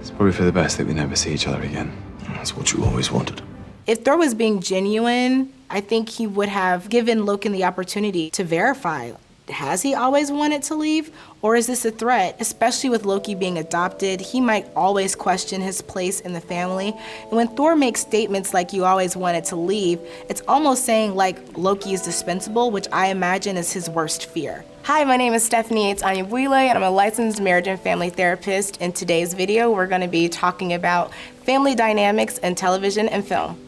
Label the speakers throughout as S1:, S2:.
S1: It's probably for the best that we never see each other again.
S2: That's what you always wanted.
S3: If Thor was being genuine, I think he would have given Loken the opportunity to verify. Has he always wanted to leave? Or is this a threat? Especially with Loki being adopted, he might always question his place in the family. And when Thor makes statements like you always wanted to leave, it's almost saying like Loki is dispensable, which I imagine is his worst fear. Hi, my name is Stephanie Yates-Anyabwile, and I'm a licensed marriage and family therapist. In today's video, we're gonna be talking about family dynamics in television and film.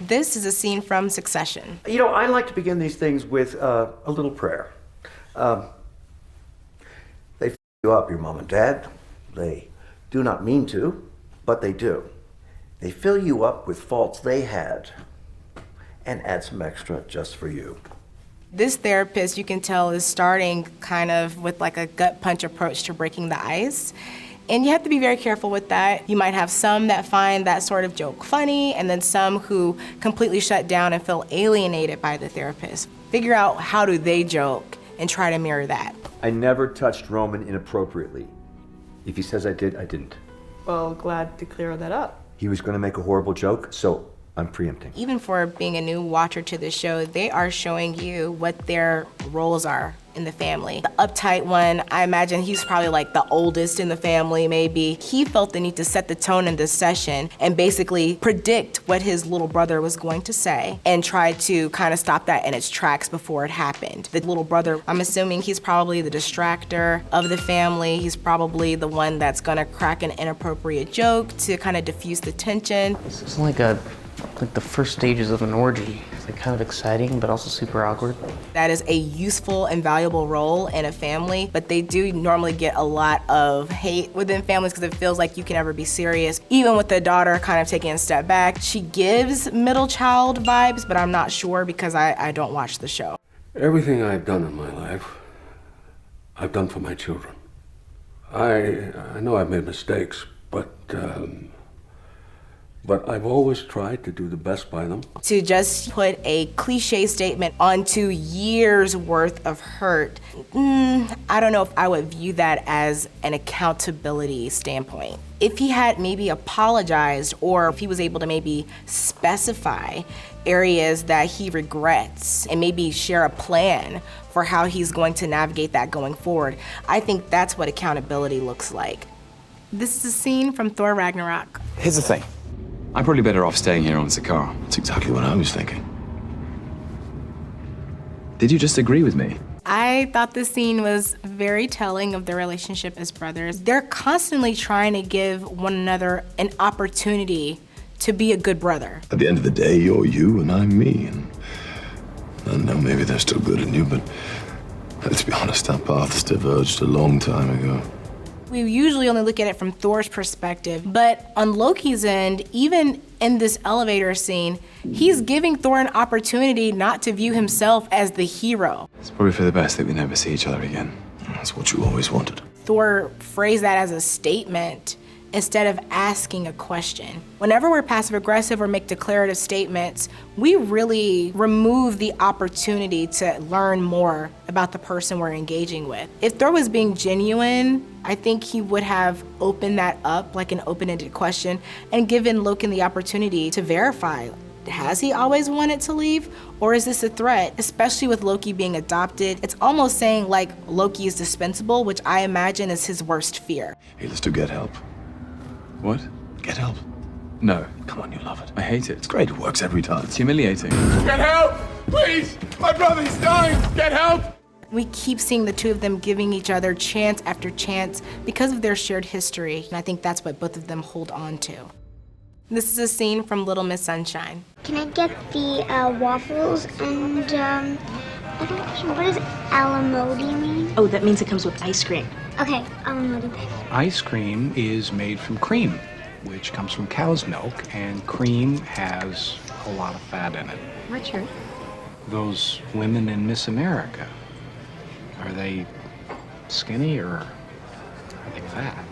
S3: This is a scene from Succession.
S4: You know, I like to begin these things with a little prayer. They f you up, your mom and dad. They do not mean to, but they do. They fill you up with faults they had and add some extra just for you.
S3: This therapist, you can tell, is starting kind of with like a gut punch approach to breaking the ice. And you have to be very careful with that. You might have some that find that sort of joke funny, and then some who completely shut down and feel alienated by the therapist. Figure out how do they joke and try to mirror that.
S5: I never touched Roman inappropriately. If he says I did, I didn't.
S6: Well, glad to clear that up.
S5: He was gonna make a horrible joke, so I'm preempting.
S3: Even for being a new watcher to the show, they are showing you what their roles are in the family. The uptight one, I imagine he's probably like the oldest in the family, maybe. He felt the need to set the tone in this session and basically predict what his little brother was going to say and try to kind of stop that in its tracks before it happened. The little brother, I'm assuming he's probably the distractor of the family. He's probably the one that's gonna crack an inappropriate joke to kind of diffuse the tension.
S7: It's like the first stages of an orgy. It's like kind of exciting, but also super awkward.
S3: That is a useful and valuable role in a family, but they do normally get a lot of hate within families because it feels like you can never be serious. Even with the daughter kind of taking a step back, she gives middle child vibes, but I'm not sure because I don't watch the show.
S2: Everything I've done in my life, I've done for my children. I know I've made mistakes, but I've always tried to do the best by them.
S3: To just put a cliche statement onto years worth of hurt, I don't know if I would view that as an accountability standpoint. If he had maybe apologized, or if he was able to maybe specify areas that he regrets and maybe share a plan for how he's going to navigate that going forward, I think that's what accountability looks like. This is a scene from Thor Ragnarok.
S1: Here's the thing. I'm probably better off staying here on Sakaar.
S2: That's exactly what I was thinking.
S1: Did you just agree with me?
S3: I thought this scene was very telling of their relationship as brothers. They're constantly trying to give one another an opportunity to be a good brother.
S2: At the end of the day, you're you and I'm me. And I know maybe they're still good in you, but let's be honest, our paths diverged a long time ago.
S3: We usually only look at it from Thor's perspective, but on Loki's end, even in this elevator scene, he's giving Thor an opportunity not to view himself as the hero.
S1: It's probably for the best that we never see each other again.
S2: That's what you always wanted.
S3: Thor phrased that as a statement instead of asking a question. Whenever we're passive-aggressive or make declarative statements, we really remove the opportunity to learn more about the person we're engaging with. If Thor was being genuine, I think he would have opened that up like an open-ended question and given Loken the opportunity to verify. Has he always wanted to leave? Or is this a threat? Especially with Loki being adopted, it's almost saying like Loki is dispensable, which I imagine is his worst fear.
S2: Hey, let's get help.
S1: What?
S2: Get help.
S1: No.
S2: Come on, you love it.
S1: I hate it.
S2: It's great, it works every time.
S1: It's humiliating.
S8: Get help! Please! My brother's dying! Get help!
S3: We keep seeing the two of them giving each other chance after chance because of their shared history, and I think that's what both of them hold on to. This is a scene from Little Miss Sunshine.
S9: Can I get the waffles and I don't know, what does alamodi mean?
S10: Oh, that means it comes with ice cream.
S9: Okay, alamodi.
S11: Ice cream is made from cream, which comes from cow's milk, and cream has a lot of fat in it.
S10: Richard.
S11: Those women in Miss America, are they skinny or are they fat?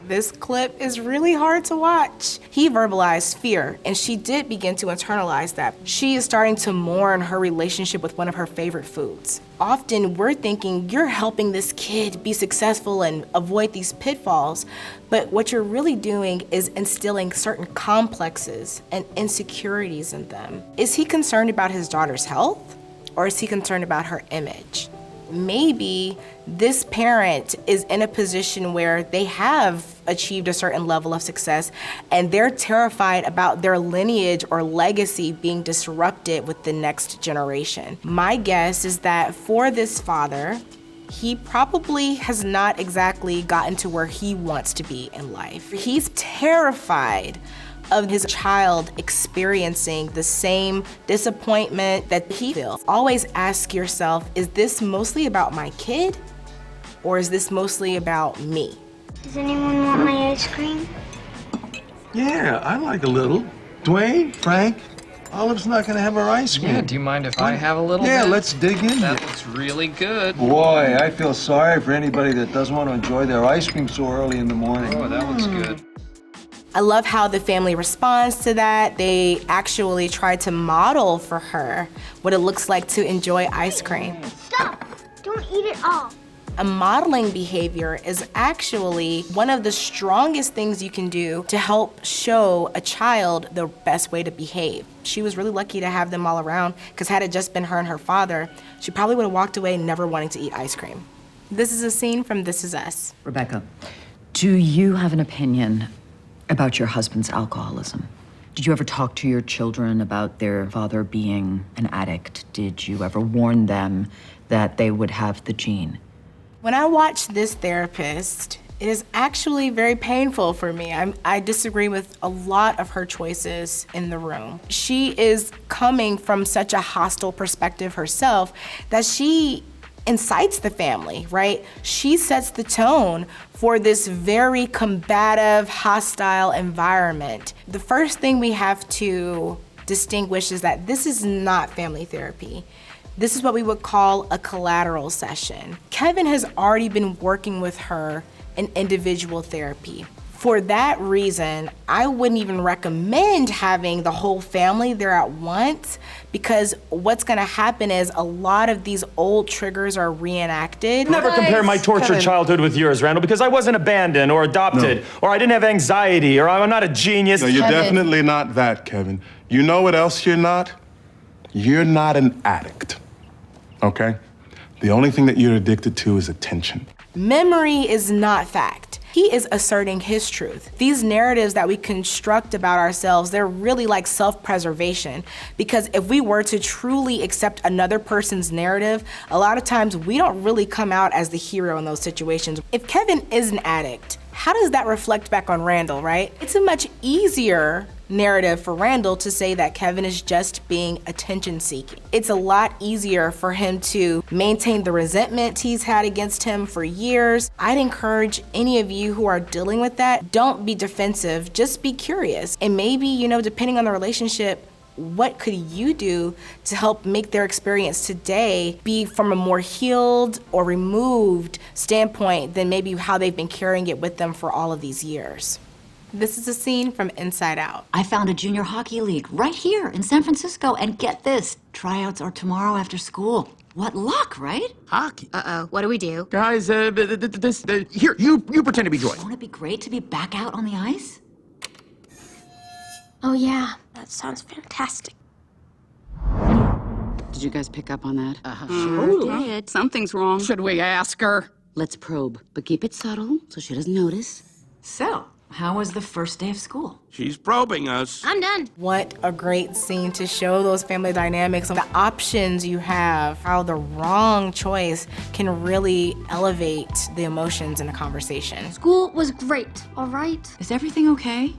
S3: This clip is really hard to watch. He verbalized fear, and she did begin to internalize that. She is starting to mourn her relationship with one of her favorite foods. Often we're thinking you're helping this kid be successful and avoid these pitfalls, but what you're really doing is instilling certain complexes and insecurities in them. Is he concerned about his daughter's health, or is he concerned about her image? Maybe this parent is in a position where they have achieved a certain level of success and they're terrified about their lineage or legacy being disrupted with the next generation. My guess is that for this father, he probably has not exactly gotten to where he wants to be in life. He's terrified of his child experiencing the same disappointment that he feels. Always ask yourself, is this mostly about my kid, or is this mostly about me?
S9: Does anyone want my ice cream?
S8: Yeah, I like a little. Dwayne, Frank, Olive's not gonna have her ice cream.
S10: Yeah, do you mind if I have a little
S8: Yeah,
S10: bit?
S8: let's dig in.
S10: That looks really good.
S8: Boy, I feel sorry for anybody that doesn't want to enjoy their ice cream so early in the morning.
S10: Oh, that looks good.
S3: I love how the family responds to that. They actually try to model for her what it looks like to enjoy ice cream.
S9: Stop! Don't eat it all.
S3: A modeling behavior is actually one of the strongest things you can do to help show a child the best way to behave. She was really lucky to have them all around, because had it just been her and her father, she probably would have walked away never wanting to eat ice cream. This is a scene from This Is Us.
S12: Rebecca, do you have an opinion about your husband's alcoholism? Did you ever talk to your children about their father being an addict? Did you ever warn them that they would have the gene?
S3: When I watch this therapist, it is actually very painful for me. I disagree with a lot of her choices in the room. She is coming from such a hostile perspective herself that she incites the family, right? She sets the tone for this very combative, hostile environment. The first thing we have to distinguish is that this is not family therapy. This is what we would call a collateral session. Kevin has already been working with her in individual therapy. For that reason, I wouldn't even recommend having the whole family there at once, because what's gonna happen is a lot of these old triggers are reenacted.
S13: Never compare my tortured childhood with yours, Randall, because I wasn't abandoned or adopted, or I didn't have anxiety, or I'm not a genius.
S14: No, you're definitely not that, Kevin. You know what else you're not? You're not an addict, okay? The only thing that you're addicted to is attention.
S3: Memory is not fact. He is asserting his truth. These narratives that we construct about ourselves, they're really like self-preservation, because if we were to truly accept another person's narrative, a lot of times we don't really come out as the hero in those situations. If Kevin is an addict, how does that reflect back on Randall, right? It's a much easier narrative for Randall to say that Kevin is just being attention-seeking. It's a lot easier for him to maintain the resentment he's had against him for years. I'd encourage any of you who are dealing with that, don't be defensive, just be curious. And maybe, depending on the relationship, what could you do to help make their experience today be from a more healed or removed standpoint than maybe how they've been carrying it with them for all of these years? This is a scene from Inside Out.
S15: I found a junior hockey league right here in San Francisco, and get this, tryouts are tomorrow after school. What luck, right?
S16: Hockey? Uh-oh, what do we do?
S8: Guys, here, you pretend to be Joy.
S15: Won't it be great to be back out on the ice?
S9: Oh yeah, that sounds fantastic.
S16: Did you guys pick up on that?
S15: Sure did.
S16: Something's wrong. Should we ask her?
S15: Let's probe, but keep it subtle so she doesn't notice. So, how was the first day of school?
S8: She's probing us.
S9: I'm done.
S3: What a great scene to show those family dynamics, the options you have, how the wrong choice can really elevate the emotions in a conversation.
S9: School was great, all right?
S15: Is everything okay?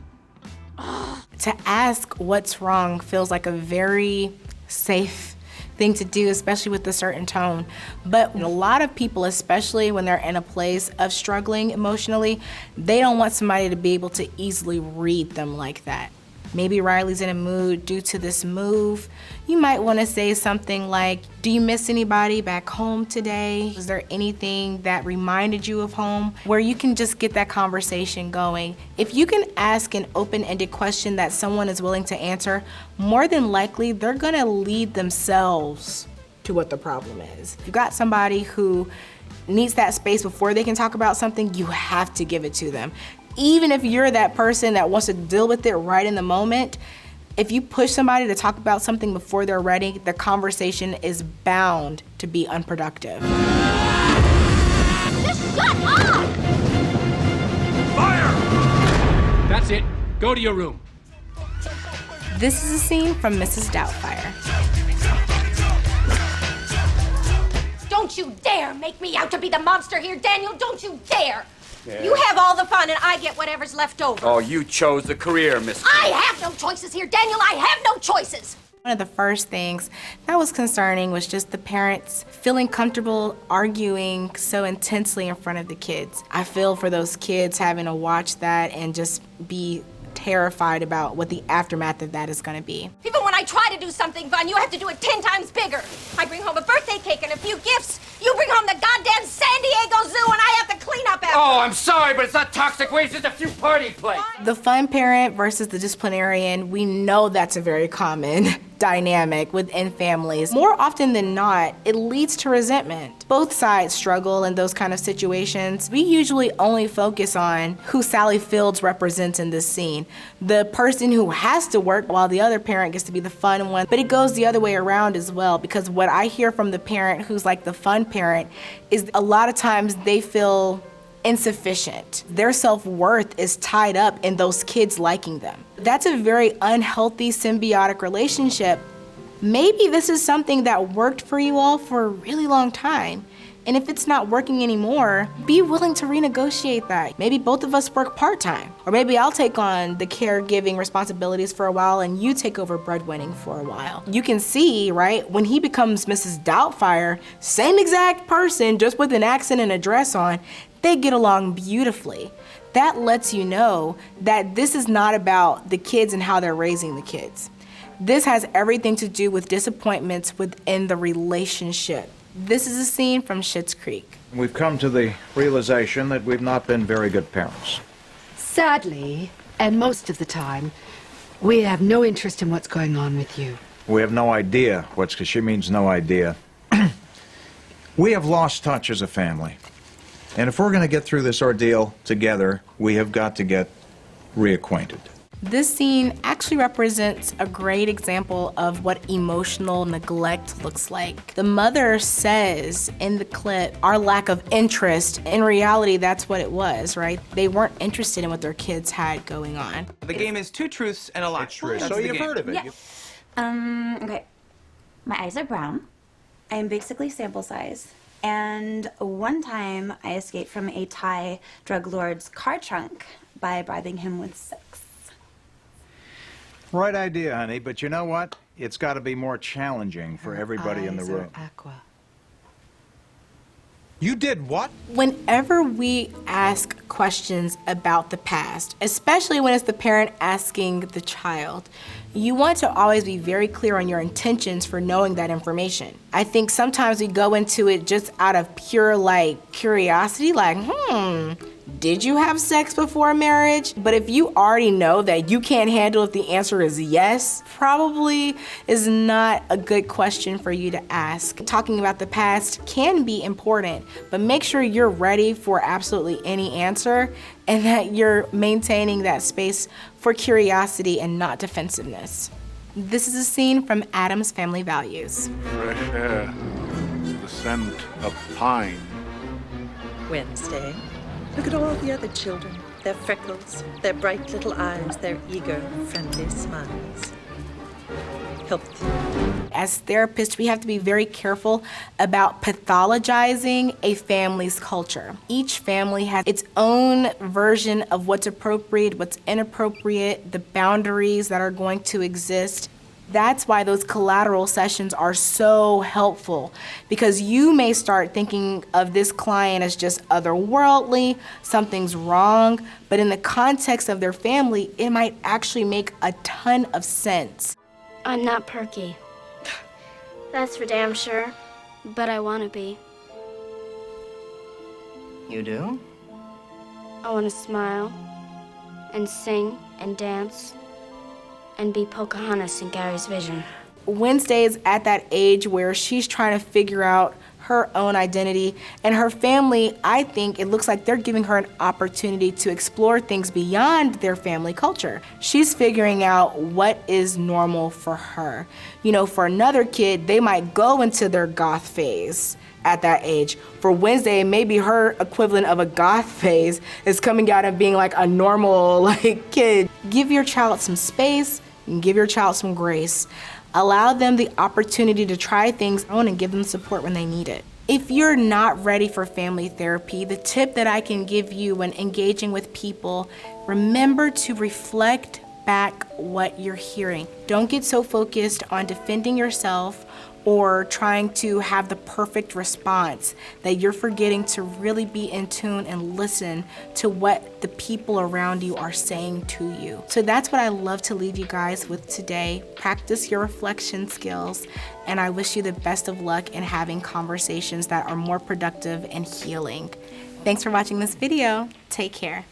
S3: To ask what's wrong feels like a very safe thing to do, especially with a certain tone. But a lot of people, especially when they're in a place of struggling emotionally, they don't want somebody to be able to easily read them like that. Maybe Riley's in a mood due to this move. You might want to say something like, do you miss anybody back home today? Is there anything that reminded you of home? Where you can just get that conversation going. If you can ask an open-ended question that someone is willing to answer, more than likely they're gonna lead themselves to what the problem is. If you got somebody who needs that space before they can talk about something, you have to give it to them. Even if you're that person that wants to deal with it right in the moment, if you push somebody to talk about something before they're ready, the conversation is bound to be unproductive.
S16: Just shut up!
S11: Fire! That's it. Go to your room.
S3: This is a scene from Mrs. Doubtfire.
S17: Don't you dare make me out to be the monster here, Daniel. Don't you dare.
S10: Yeah.
S17: You have all the fun and I get whatever's left over.
S10: Oh, you chose the career, Miss.
S17: I have no choices here, Daniel. I have no choices.
S3: One of the first things that was concerning was just the parents feeling comfortable arguing so intensely in front of the kids. I feel for those kids having to watch that and just be terrified about what the aftermath of that is going to be.
S17: Even when I try to do something fun, you have to do it 10 times bigger. I bring home a birthday cake and a few gifts. You bring home the goddamn San Diego Zoo and I have to clean up after.
S10: Oh, I'm sorry, but it's not toxic waste, it's a few party plates.
S3: The fun parent versus the disciplinarian, we know that's a very common dynamic within families. More often than not, it leads to resentment. Both sides struggle in those kind of situations. We usually only focus on who Sally Fields represents in this scene. The person who has to work while the other parent gets to be the fun one. But it goes the other way around as well, because what I hear from the parent who's like the fun parent is a lot of times they feel insufficient. Their self-worth is tied up in those kids liking them. That's a very unhealthy symbiotic relationship. Maybe this is something that worked for you all for a really long time. And if it's not working anymore, be willing to renegotiate that. Maybe both of us work part-time. Or maybe I'll take on the caregiving responsibilities for a while and you take over breadwinning for a while. You can see, right, when he becomes Mrs. Doubtfire, same exact person, just with an accent and a dress on, they get along beautifully. That lets you know that this is not about the kids and how they're raising the kids. This has everything to do with disappointments within the relationship. This is a scene from Schitt's Creek.
S18: We've come to the realization that we've not been very good parents.
S19: Sadly, and most of the time, we have no interest in what's going on with you.
S18: We have no idea what's, because she means no idea. We have lost touch as a family. And if we're going to get through this ordeal together, we have got to get reacquainted.
S3: This scene actually represents a great example of what emotional neglect looks like. The mother says in the clip, our lack of interest. In reality, that's what it was, right? They weren't interested in what their kids had going on.
S20: The game is 2 truths and a lie.
S18: It's true. So you've heard of it.
S21: Yeah. Okay. My eyes are brown. I am basically sample size. And one time I escaped from a Thai drug lord's car trunk by bribing him with sex.
S18: Right idea, honey, but you know what? It's got to be more challenging for everybody in the room.
S19: Aqua.
S18: You did what?
S3: Whenever we ask questions about the past, especially when it's the parent asking the child, you want to always be very clear on your intentions for knowing that information. I think sometimes we go into it just out of pure curiosity, did you have sex before marriage? But if you already know that you can't handle if the answer is yes, probably is not a good question for you to ask. Talking about the past can be important, but make sure you're ready for absolutely any answer and that you're maintaining that space for curiosity and not defensiveness. This is a scene from Addams' Family Values.
S22: Fresh air, the scent of pine.
S23: Wednesday. Look at all the other children, their freckles, their bright little eyes, their eager, friendly smiles. Healthy.
S3: As therapists, we have to be very careful about pathologizing a family's culture. Each family has its own version of what's appropriate, what's inappropriate, the boundaries that are going to exist. That's why those collateral sessions are so helpful, because you may start thinking of this client as just otherworldly, something's wrong, but in the context of their family, it might actually make a ton of sense.
S9: I'm not perky. That's for damn sure. But I want to be.
S7: You do?
S9: I want to smile and sing and dance and be Pocahontas in Gary's vision.
S3: Wednesday is at that age where she's trying to figure out her own identity, and her family, I think it looks like they're giving her an opportunity to explore things beyond their family culture. She's figuring out what is normal for her. You know, for another kid, they might go into their goth phase at that age. For Wednesday, maybe her equivalent of a goth phase is coming out and being like a normal kid. Give your child some space and give your child some grace. Allow them the opportunity to try things on and give them support when they need it. If you're not ready for family therapy, the tip that I can give you when engaging with people, remember to reflect back what you're hearing. Don't get so focused on defending yourself or trying to have the perfect response that you're forgetting to really be in tune and listen to what the people around you are saying to you. So that's what I love to leave you guys with today. Practice your reflection skills, and I wish you the best of luck in having conversations that are more productive and healing. Thanks for watching this video. Take care.